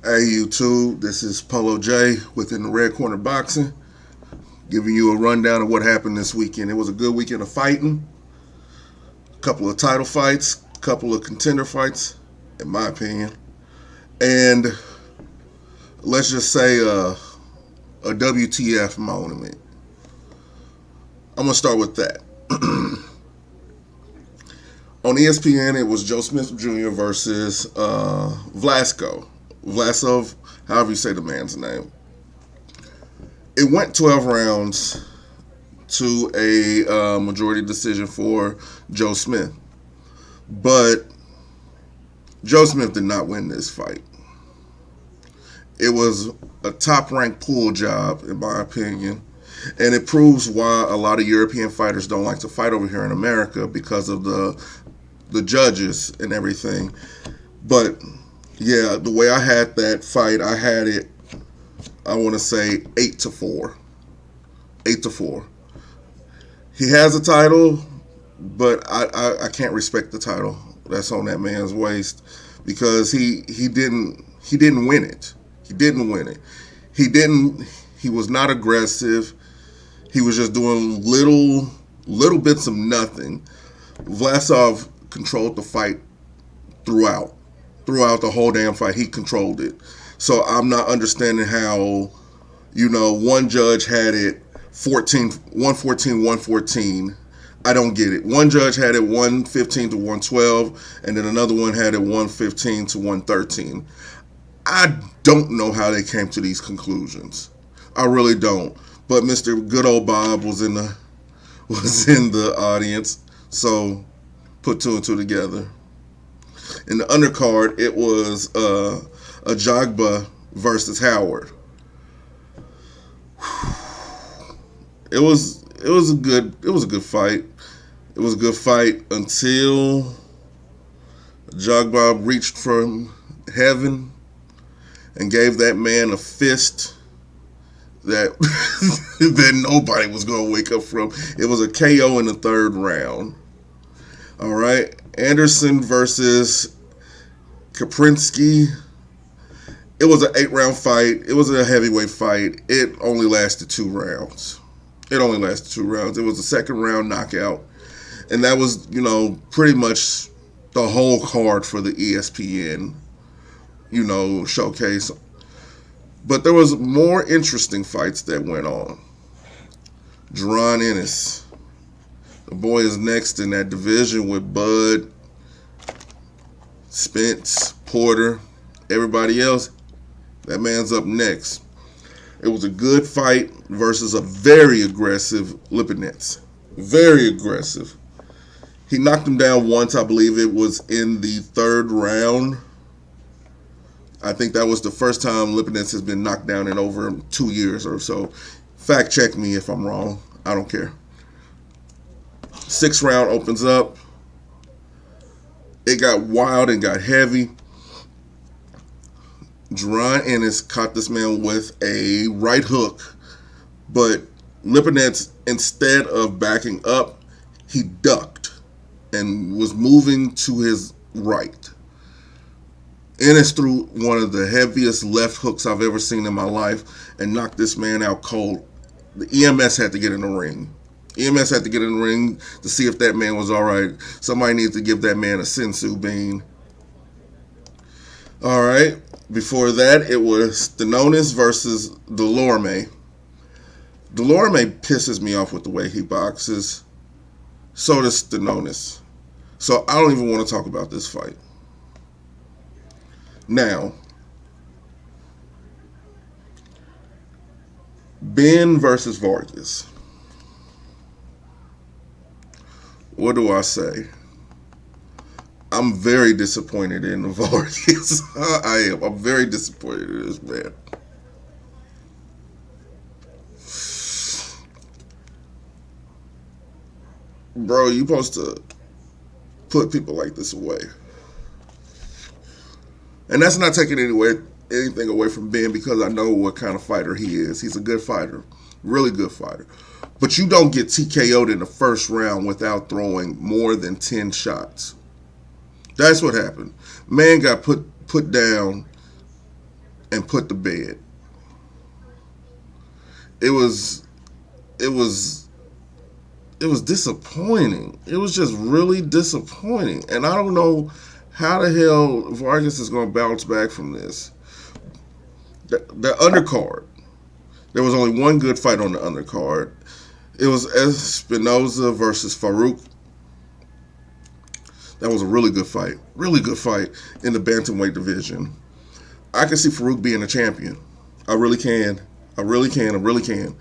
Hey YouTube, this is Polo J within the Red Corner Boxing, giving you a rundown of what happened this weekend. It was a good weekend of fighting, a couple of title fights, a couple of contender fights, in my opinion, and let's just say a WTF moment. I'm gonna start with that. On ESPN, it was Joe Smith Jr. versus Vlasov, however you say the man's name. It went 12 rounds to a majority decision for Joe Smith. But Joe Smith did not win this fight. It was a top ranked pull job, in my opinion. And it proves why a lot of European fighters don't like to fight over here in America because of the judges and everything. But yeah, the way I had that fight, I had it, I want to say 8-4. 8-4. He has a title, but I can't respect the title that's on that man's waist because he didn't win it. He didn't win it. He was not aggressive. He was just doing little bits of nothing. Vlasov controlled the fight throughout the whole damn fight. He controlled it. So I'm not understanding how, one judge had it 114. I don't get it. One judge had it 115 to 112, and then another one had it 115 to 113. I don't know how they came to these conclusions. I really don't. But Mr. Good Old Bob was in the audience, so put two and two together. In the undercard, it was Ajagba versus Howard. It was a good fight. It was a good fight until Ajagba reached from heaven and gave that man a fist that that nobody was going to wake up from. It was a KO in the third round. All right, Anderson versus Kaprinsky. It was an 8-round fight. It was a heavyweight fight. It only lasted 2 rounds. It was a second round knockout. And that was, pretty much the whole card for the ESPN, showcase. But there was more interesting fights that went on. Jaron Ennis. The boy is next in that division with Bud, Spence, Porter, everybody else. That man's up next. It was a good fight versus a very aggressive Lipinets. Very aggressive. He knocked him down once, I believe it was in the third round. I think that was the first time Lipinets has been knocked down in over 2 years or so. Fact check me if I'm wrong. I don't care. 6th round opens up. It got wild and got heavy. Jaron Ennis caught this man with a right hook, but Lipinets, instead of backing up, he ducked and was moving to his right. Ennis threw one of the heaviest left hooks I've ever seen in my life and knocked this man out cold. The EMS had to get in the ring. EMS had to get in the ring to see if that man was all right. Somebody needs to give that man a sensu bean. All right. Before that, it was Stanonis versus Delorme. Delorme pisses me off with the way he boxes. So does Stanonis. So I don't even want to talk about this fight. Now, Ben versus Vargas. What do I say? I'm very disappointed in Vargas. I am. I'm very disappointed in this man. Bro, you supposed to put people like this away. And that's not taking anything away from Ben because I know what kind of fighter he is. He's a good fighter. Really good fighter. But you don't get TKO'd in the first round without throwing more than 10 shots. That's what happened. Man got put down and put to bed. It was it was it was disappointing. It was just really disappointing. And I don't know how the hell Vargas is going to bounce back from this. The undercard. There was only one good fight on the undercard. It was Espinoza versus Farouk. That was a really good fight. Really good fight in the bantamweight division. I can see Farouk being a champion. I really can. I really can. I really can.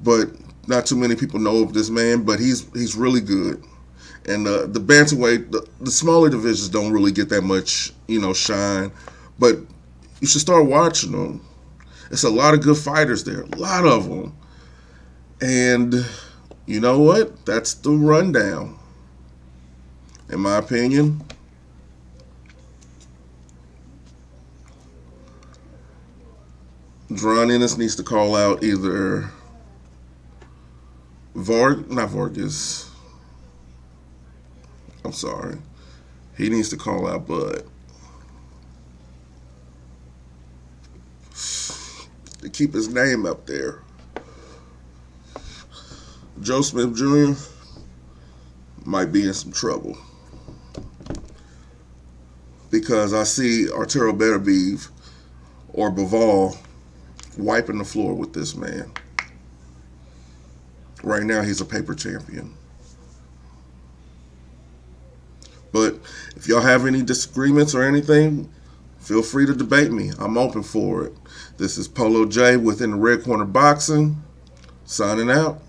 But not too many people know of this man, but he's really good. And the bantamweight, the smaller divisions don't really get that much, shine. But you should start watching them. It's a lot of good fighters there, a lot of them. And you know what? That's the rundown. In my opinion, Deron Ennis needs to call out either not Vargas. I'm sorry. He needs to call out Bud. To keep his name up there. Joe Smith Jr. might be in some trouble. Because I see Arturo Beterbiev or Bivol wiping the floor with this man. Right now, he's a paper champion. But if y'all have any disagreements or anything, feel free to debate me. I'm open for it. This is Polo J within the Red Corner Boxing, signing out.